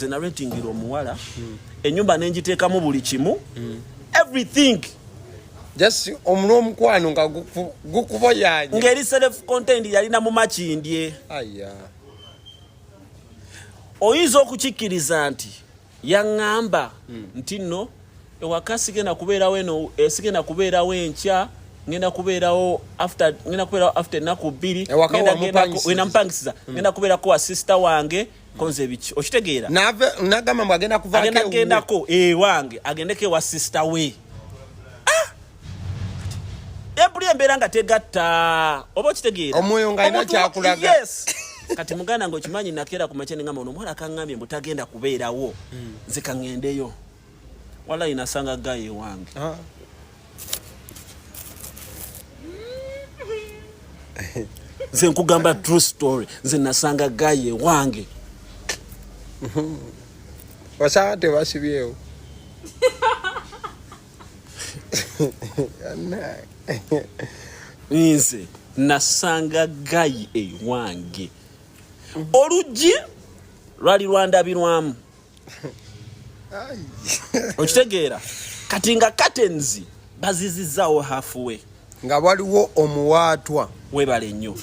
nze narentingira omuwala ennyumba nenjiteekamu buli kimu everything just omuno omukwano nga gukuboyanya ngeri self contained yalina mu makindye aya oyinza okukikkiriza nti yaŋŋamba nti nno ewaka sigenda kubeerawo eno sigenda kubeerawo enkya ngenda kubeerawo after ennaku 2 wena mpangisiza ngenda kubeerako wa sister wange konze biki okitegeera nagamba mbu agenda kuvaako agendako wange agendeko ewa sister we ebuli embeera nga tegatta oba okitegeera omwoyo nga alina kyakulaga yes kati muganda ngo kimanyi nakeera ku makya ngamba ono omwala kaŋŋambye mbu tagenda kubeerawo nze kaŋŋendeyo wala inasanga gaye wange nze nkugamba true story nze nasanga gaye wange wasanga tebasibyewo nze nasanga gaye wange oluggi lwali lwandabirwamu okitegeera kati nga curtains bazizizaawo halfway nga waliwo omuwaatwa webale nnyo